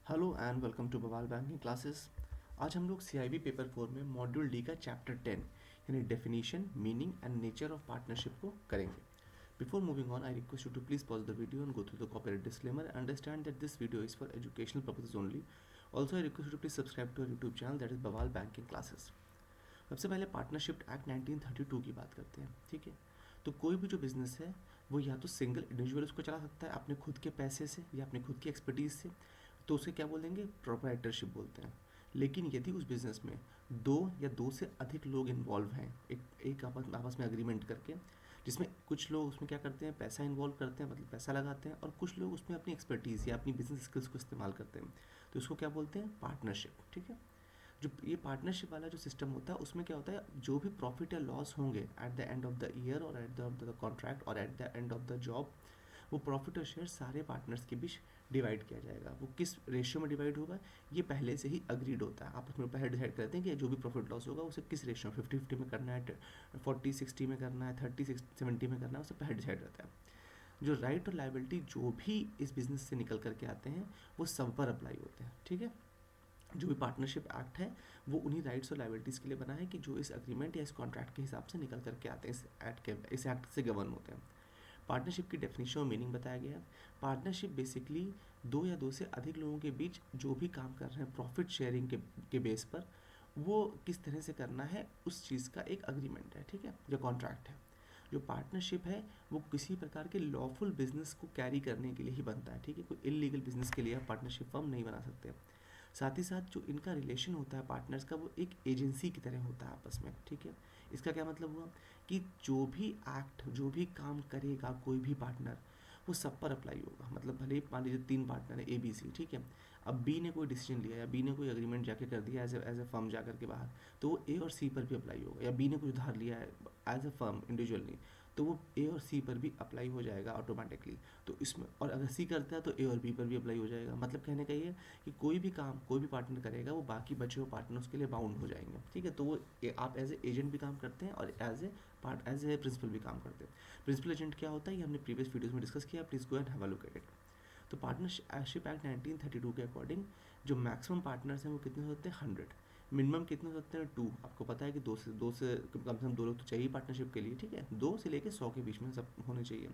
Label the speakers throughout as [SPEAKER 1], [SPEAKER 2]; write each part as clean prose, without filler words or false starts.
[SPEAKER 1] Hello and welcome to बवाल banking classes. आज हम लोग सीआईबी पेपर 4 में मॉड्यूल डी का चैप्टर 10 यानी definition, meaning and nature of partnership को करेंगे। Before moving on, I request you to please pause the video and go through the copyright disclaimer and understand that this video is for educational purposes only. Also I request you to please subscribe to YouTube channel that is बवाल banking classes. सबसे पहले partnership act 1932 की बात करते हैं। ठीक है, तो कोई भी जो बिजनेस है वो या तो सिंगल इंडिविजुअल उसको चला सकता है अपने खुद के पैसे से या अपने खुद की एक्सपर्टीज से, तो उसे क्या बोलेंगे, प्रोप्राइटरशिप बोलते हैं। लेकिन यदि उस बिज़नेस में दो या दो से अधिक लोग इन्वॉल्व हैं, एक आपस में अग्रीमेंट करके, जिसमें कुछ लोग उसमें क्या करते हैं, पैसा इन्वॉल्व करते हैं, मतलब पैसा लगाते हैं, और कुछ लोग उसमें अपनी एक्सपर्टीज़ या अपनी बिजनेस स्किल्स को इस्तेमाल करते हैं, तो उसको क्या बोलते हैं, पार्टनरशिप। ठीक है, जो ये पार्टनरशिप वाला जो सिस्टम होता है उसमें क्या होता है, जो भी प्रॉफिट या लॉस होंगे at the end of the year और at the of the contract और at the end of the job, वो प्रॉफिट और शेयर सारे पार्टनर्स के बीच डिवाइड किया जाएगा। वो किस रेशियो में डिवाइड होगा, ये पहले से ही अग्रीड होता है, आपस में पहले डिसाइड करते हैं कि जो भी प्रॉफिट लॉस होगा उसे किस रेशियो में, 50-50 में करना है, 40-60 में करना है, 30-70 में करना है, उसे पहले डिसाइड रहता है। जो राइट और लाइबिलिटी जो भी इस बिजनेस से निकल करके आते हैं वो सब पर अप्लाई होते हैं। ठीक है, जो भी पार्टनरशिप एक्ट है वो उन्हीं राइट्स और लाइबिलिटीज़ के लिए बना है कि जो इस अग्रीमेंट या इस कॉन्ट्रैक्ट के हिसाब से निकल करके आते हैं, इस एक्ट से गवर्न होते हैं। पार्टनरशिप की डेफिनेशन और मीनिंग बताया गया है। पार्टनरशिप बेसिकली दो या दो से अधिक लोगों के बीच जो भी काम कर रहे हैं प्रॉफिट शेयरिंग के बेस पर, वो किस तरह से करना है उस चीज़ का एक अग्रीमेंट है। ठीक है, जो कॉन्ट्रैक्ट है। जो पार्टनरशिप है वो किसी प्रकार के लॉफुल बिजनेस को कैरी करने के लिए ही बनता है। ठीक है, कोई इलीगल बिजनेस के लिए आप पार्टनरशिप फर्म नहीं बना सकते। साथ ही साथ जो इनका रिलेशन होता है पार्टनर्स का, वो एक एजेंसी की तरह होता है आपस में। ठीक है, इसका क्या मतलब हुआ कि जो भी एक्ट, जो भी काम करेगा कोई भी पार्टनर, वो सब पर अप्लाई होगा। मतलब भले ही मान लीजिए 3 पार्टनर है, ए बी सी। ठीक है, अब बी ने कोई डिसीजन लिया या बी ने कोई अग्रीमेंट जाके कर दिया एज ए फर्म जा करके बाहर, तो वो ए और सी पर भी अप्लाई होगा। या बी ने कुछ उधार लिया है एज ए फर्म इंडिविजुअली, तो वो ए और सी पर भी अप्लाई हो जाएगा ऑटोमेटिकली। तो इसमें, और अगर सी करता है तो ए और बी पर भी अप्लाई हो जाएगा। मतलब कहने का ये कि कोई भी काम कोई भी पार्टनर करेगा वो बाकी बचे हुए पार्टनर्स के लिए बाउंड हो जाएंगे। ठीक है, तो वो आप एज ए एजेंट भी काम करते हैं और एज ए प्रिंसिपल भी काम करते हैं। प्रिंसिपल एजेंट क्या होता है ये हमने प्रीवियस वीडियोस में डिस्कस किया, please go and have a look at it. तो पार्टनरशिप एक्ट 1932 के अकॉर्डिंग जो मैक्सिमम पार्टनर्स हैं वो कितने होते हैं, 100। मिनिमम कितने होते हैं, 2। आपको पता है कि दो से कम से कम 2 लोग तो चाहिए पार्टनरशिप के लिए। ठीक है, 2 से लेकर 100 के बीच में सब होने चाहिए।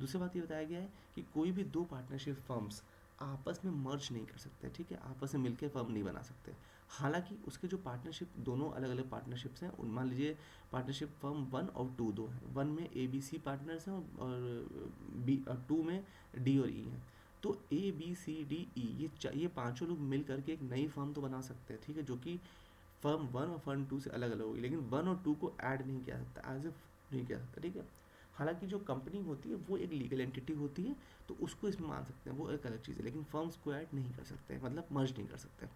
[SPEAKER 1] दूसरी बात ये बताया गया है कि कोई भी दो पार्टनरशिप फर्म्स आपस में मर्ज नहीं कर सकते। ठीक है, आपस में मिलकर फर्म नहीं बना सकते। हालांकि उसके जो पार्टनरशिप, दोनों अलग अलग पार्टनरशिप्स हैं, मान लीजिए पार्टनरशिप फर्म 1 और 2 दो हैं। 1 में ए बी सी पार्टनर्स हैं और बी 2 में डी और ई हैं। तो A B C D E ये पांचों लोग मिल करके एक नई फर्म तो बना सकते हैं। ठीक है, जो कि फर्म 1 और फर्म 2 से अलग अलग होगी, लेकिन 1 और 2 को ऐड नहीं किया सकता, एज ए नहीं किया सकता। ठीक है, हालांकि जो कंपनी होती है वो एक लीगल एंटिटी होती है, तो उसको इसमें मान सकते हैं, वो एक अलग चीज़ है, लेकिन फर्म्स को ऐड नहीं कर सकते, मतलब मर्ज नहीं कर सकते।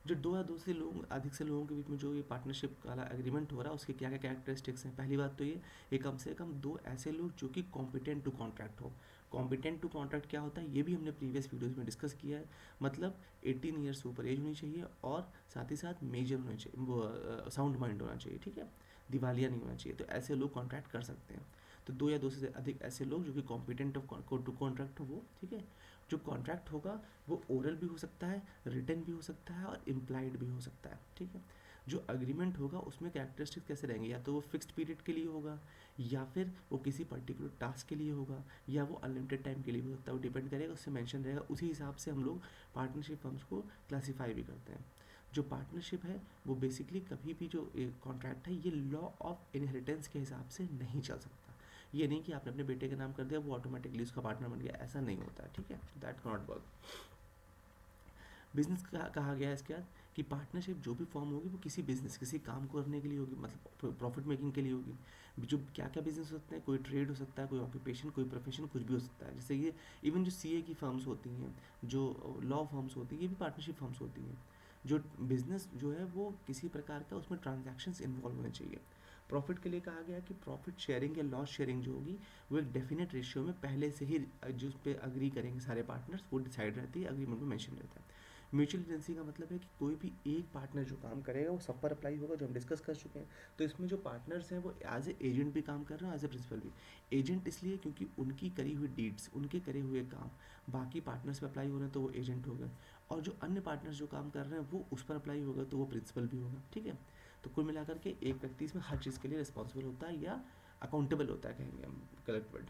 [SPEAKER 1] जो दो या दो से लोग अधिक से लोगों के बीच में जो ये पार्टनरशिप वाला एग्रीमेंट हो रहा है उसके क्या क्या कैरेक्टरिस्टिक्स हैं। पहली बात तो ये कम से कम दो ऐसे लोग जो कि कॉम्पिटेंट टू कॉन्ट्रैक्ट हो। कॉम्पिटेंट टू कॉन्ट्रैक्ट क्या होता है ये भी हमने प्रीवियस वीडियोज़ में डिस्कस किया है। मतलब 18 ईयर्स से ऊपर एज होनी चाहिए और साथ ही साथ मेजर होना चाहिए, वो साउंड माइंड होना चाहिए। ठीक है, दिवालिया नहीं होना चाहिए, तो ऐसे लोग कॉन्ट्रैक्ट कर सकते हैं। तो दो या दो से अधिक ऐसे लोग जो कि कॉम्पिटेंट ऑफ टू कॉन्ट्रैक्ट हो वो। ठीक है, जो कॉन्ट्रैक्ट होगा वो ओरल भी हो सकता है, रिटन भी हो सकता है और इम्प्लाइड भी हो सकता है। ठीक है, जो अग्रीमेंट होगा उसमें कैरेक्टरिस्टिक्स कैसे रहेंगे, या तो वो फिक्स्ड पीरियड के लिए होगा, या फिर वो किसी पर्टिकुलर टास्क के लिए होगा, या वो अनलिमिटेड टाइम के लिए हो सकता है। वो डिपेंड करेगा, उससे मेंशन रहेगा, उसी हिसाब से हम लोग पार्टनरशिप फर्म्स को क्लासीफाई भी करते हैं। जो पार्टनरशिप है वो बेसिकली कभी भी जो कॉन्ट्रैक्ट है ये लॉ ऑफ इनहेरिटेंस के हिसाब से नहीं चल सकता। ये नहीं कि आपने अपने बेटे का नाम कर दिया वो ऑटोमेटिकली उसका पार्टनर बन गया, ऐसा नहीं होता है। ठीक है, that can not work. Business कहा गया है इसके बाद कि पार्टनरशिप जो भी फॉर्म होगी वो किसी बिजनेस, किसी काम को करने के लिए होगी, मतलब प्रॉफिट मेकिंग के लिए होगी। जो क्या क्या बिजनेस हो सकते हैं, कोई ट्रेड हो सकता है, कोई ऑक्यूपेशन, कोई प्रोफेशन, कुछ भी हो सकता है। जैसे ये इवन जो सीए की फर्म्स होती हैं, जो लॉ फर्म्स होती हैं, ये भी पार्टनरशिप फर्म्स होती हैं। जो बिजनेस जो है वो किसी प्रकार का उसमें ट्रांजैक्शंस इन्वॉल्व होने चाहिए। प्रॉफिट के लिए कहा गया कि प्रॉफिट शेयरिंग या लॉस शेयरिंग जो होगी वो एक डेफिनेट रेशियो में पहले से ही जो उस पर अग्री करेंगे सारे पार्टनर्स, वो डिसाइड रहती है, अग्रीमेंट में मेंशन रहता है। म्यूचुअल एजेंसी का मतलब है कि कोई भी एक पार्टनर जो काम करेगा वो सब पर अप्लाई होगा, जो हम डिस्कस कर चुके हैं। तो इसमें जो पार्टनर्स हैं वो एज ए एजेंट भी काम कर रहे हैं, एज ए प्रिंसिपल भी। एजेंट इसलिए क्योंकि उनकी करी हुई डीड्स, उनके करे हुए काम बाकी पार्टनर्स पर अप्लाई हो रहे हैं तो वो एजेंट हो गए, और जो अन्य पार्टनर्स जो काम कर रहे हैं वो उस पर अप्लाई होगा तो वो प्रिंसिपल भी होगा, ठीक है। तो कुल मिलाकर के एक व्यक्ति इसमें हर चीज़ के लिए रिस्पॉन्सिबल होता है या अकाउंटेबल होता है, कहेंगे हम करेक्ट वर्ड।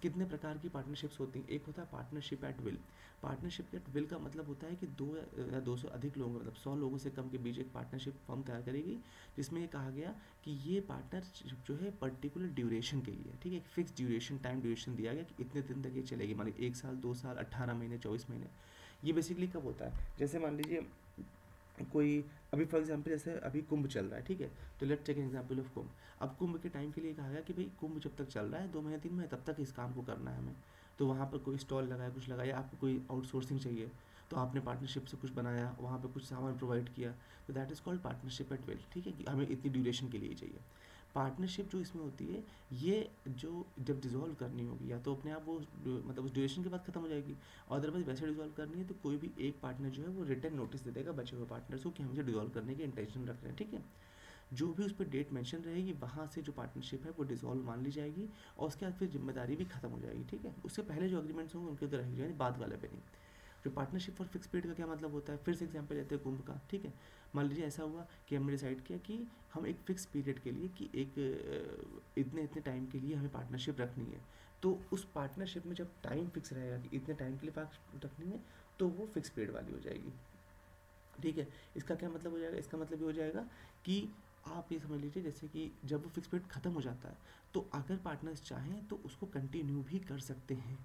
[SPEAKER 1] कितने प्रकार की पार्टनरशिप्स होती हैं? एक होता है partnership at will. Partnership at will का मतलब होता है कि 2 या 2 से अधिक लोगों, मतलब 100 लोगों से कम के बीच एक पार्टनरशिप फर्म तैयार करेगी, जिसमें ये कहा गया कि ये पार्टनरशिप जो है पर्टिकुलर ड्यूरेशन के लिए, ठीक है, एक फिक्स ड्यूरेशन, टाइम ड्यूरेशन दिया गया कि इतने दिन तक ये चलेगी, मान लीजिए 1 साल, 2 साल, 18 महीने, 24 महीने। ये बेसिकली कब होता है? जैसे मान लीजिए कोई, अभी फॉर एग्जाम्पल जैसे अभी कुंभ चल रहा है, ठीक है, तो let's take an example of Kumbh. अब कुंभ के टाइम के लिए कहा गया कि भाई कुंभ जब तक चल रहा है, 2 महीने 3 महीने, तब तक इस काम को करना है हमें। तो वहाँ पर कोई स्टॉल लगाया, कुछ लगाया, आपको कोई आउटसोर्सिंग चाहिए, तो आपने पार्टनरशिप से कुछ बनाया, वहाँ पे कुछ सामान प्रोवाइड किया, तो that is called partnership at will, ठीक है, कि हमें इतनी ड्यूरेशन के लिए चाहिए। पार्टनरशिप जो इसमें होती है, ये जो जब डिज़ोल्व करनी होगी, या तो अपने आप वो मतलब उस ड्यूरेशन के बाद ख़त्म हो जाएगी, और अदरवाइज वैसे डिज़ोल्व करनी है तो कोई भी एक पार्टनर जो है वो रिटर्न नोटिस दे देगा बचे हुए पार्टनर्स को कि हम इसे डिज़ोल्व करने के इंटेंशन रख रहे हैं, ठीक है। जो भी उस पर डेट मेंशन रहेगी, वहाँ से जो पार्टनरशिप है वो डिज़ोल्व मान ली जाएगी, और उसके बाद फिर जिम्मेदारी भी खत्म हो जाएगी, ठीक है। उससे पहले जो एग्रीमेंट्स होंगे उनके तो रह जाएंगे, बाद वाले पे नहीं। जो पार्टनरशिप फॉर फिक्स पीरियड का क्या मतलब होता है? फिर से एग्जांपल लेते हैं कुंभ का, ठीक है। मान लीजिए ऐसा हुआ कि हमने डिसाइड किया कि हम एक फिक्स पीरियड के लिए, कि एक इतने इतने टाइम के लिए हमें पार्टनरशिप रखनी है, तो उस पार्टनरशिप में जब टाइम फिक्स रहेगा कि इतने टाइम के लिए रखनी है, तो वो फिक्स पीरियड वाली हो जाएगी, ठीक है। इसका क्या मतलब हो जाएगा? इसका मतलब ये हो जाएगा कि आप ये समझ लीजिए जैसे कि जब वो फिक्स पीरियड ख़त्म हो जाता है, तो अगर पार्टनर्स चाहें तो उसको कंटिन्यू भी कर सकते हैं,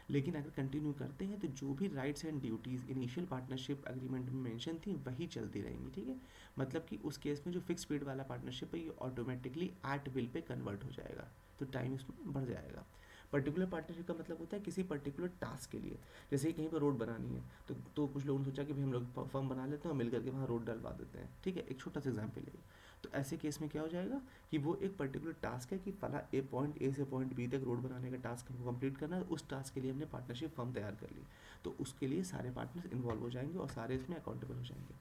[SPEAKER 1] लेकिन अगर कंटिन्यू करते हैं तो जो भी rights and duties initial partnership agreement में मेंशन थी वही चलती रहेंगी, ठीक है। मतलब कि उस केस में जो फिक्स पीरियड वाला पार्टनरशिप है ये ऑटोमेटिकली एट विल पे कन्वर्ट हो जाएगा, तो टाइम उसमें बढ़ जाएगा। पर्टिकुलर पार्टनरशिप का मतलब होता है किसी पर्टिकुलर टास्क के लिए, जैसे कि कहीं पर रोड बनानी है, तो कुछ लोगों ने सोचा कि भाई हम लोग फर्म बना लेते हैं और मिल करके वहाँ रोड डलवा देते हैं, ठीक है, एक छोटा सा एग्जाम्पल है। तो ऐसे केस में क्या हो जाएगा कि वो एक पर्टिकुलर टास्क है कि फला पॉइंट ए से पॉइंट बी तक रोड बनाने का टास्क हमको कंप्लीट करना है, उस टास्क के लिए हमने पार्टनरशिप फर्म तैयार कर ली, तो उसके लिए सारे पार्टनर्स इन्वॉल्व हो जाएंगे और सारे इसमें अकाउंटेबल हो जाएंगे।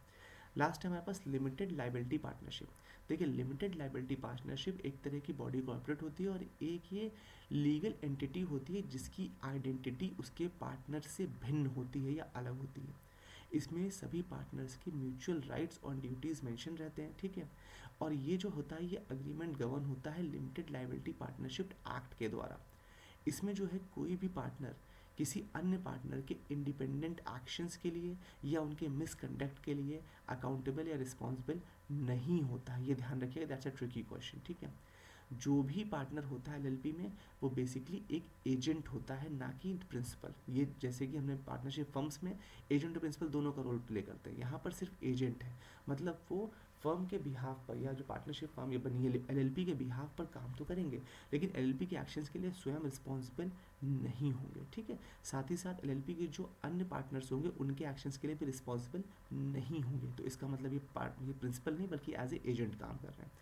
[SPEAKER 1] लास्ट है हमारे पास लिमिटेड लाइबिलिटी पार्टनरशिप। देखिए लिमिटेड लाइबिलिटी पार्टनरशिप एक तरह की बॉडी कॉर्पोरेट होती है, और एक ये लीगल एंटिटी होती है जिसकी आइडेंटिटी उसके पार्टनर से भिन्न होती है या अलग होती है। इसमें सभी पार्टनर्स की म्यूचुअल राइट्स और ड्यूटीज़ मेंशन रहते हैं, ठीक है। और ये जो होता है ये अग्रीमेंट गवर्न होता है लिमिटेड लाइबिलिटी पार्टनरशिप एक्ट के द्वारा। इसमें जो है कोई भी पार्टनर किसी अन्य पार्टनर के इंडिपेंडेंट एक्शंस के लिए या उनके मिसकंडक्ट के लिए अकाउंटेबल या रिस्पॉन्सिबल नहीं होता है, ये ध्यान रखिएगा, दैट्स अ ट्रिकी क्वेश्चन, ठीक है। जो भी पार्टनर होता है एलएलपी में वो बेसिकली एक एजेंट होता है, ना कि प्रिंसिपल। ये जैसे कि हमने पार्टनरशिप फर्म्स में एजेंट और प्रिंसिपल दोनों का रोल प्ले करते हैं, यहाँ पर सिर्फ एजेंट है, मतलब वो फर्म के बिहाफ पर या जो पार्टनरशिप फर्म ये बनी है एलएलपी के बिहाफ पर काम तो करेंगे, लेकिन एलएलपी के एक्शंस के लिए स्वयं रिस्पॉन्सिबल नहीं होंगे, ठीक है। साथ ही साथ एलएलपी के जो अन्य पार्टनर्स होंगे उनके एक्शंस के लिए भी रिस्पॉन्सिबल नहीं होंगे, तो इसका मतलब ये प्रिंसिपल नहीं बल्कि एज ए एजेंट काम कर रहे हैं।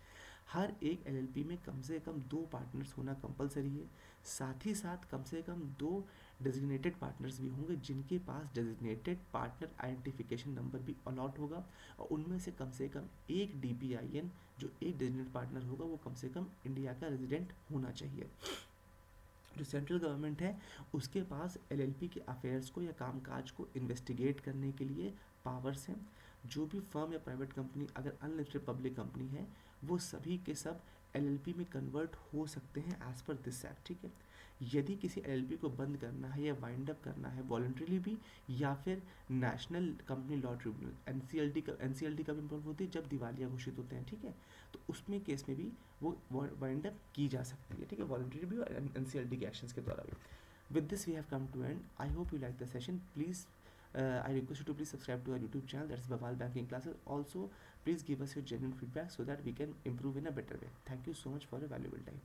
[SPEAKER 1] हर एक एलएलपी में कम से कम 2 पार्टनर्स होना कंपलसरी है, साथ ही साथ कम से कम 2 डेजिग्नेटेड पार्टनर्स भी होंगे जिनके पास डेजिग्नेटेड पार्टनर आइडेंटिफिकेशन नंबर भी अलॉट होगा, और उनमें से कम एक डीपीआईएन जो एक डेजिग्नेटेड पार्टनर होगा वो कम से कम इंडिया का रेजिडेंट होना चाहिए। जो सेंट्रल गवर्नमेंट है उसके पास एलएलपी के अफेयर्स को या कामकाज को इन्वेस्टिगेट करने के लिए पावर्स हैं। जो भी फर्म या प्राइवेट कंपनी अगर अनलिस्टेड पब्लिक कंपनी है वो सभी के सब एलएलपी में कन्वर्ट हो सकते हैं एज पर दिस एक्ट, ठीक है। यदि किसी एलएलपी को बंद करना है या वाइंड अप करना है वॉलंटरीली भी, या फिर national company law tribunal NCLT का भी इन्वॉल्व होती है जब दिवालिया घोषित होते हैं, ठीक है, तो उसमें केस में भी वो वाइंड अप की जा सकती है, ठीक है, वॉलंटरी भी और एनसीएलटी के एक्शंस के द्वारा भी। With this we have come to end. I hope you like the session. Please I request you to please subscribe to our YouTube channel, that's Bawal Banking Classes. Also, please give us your genuine feedback so that we can improve in a better way. Thank you so much for your valuable time.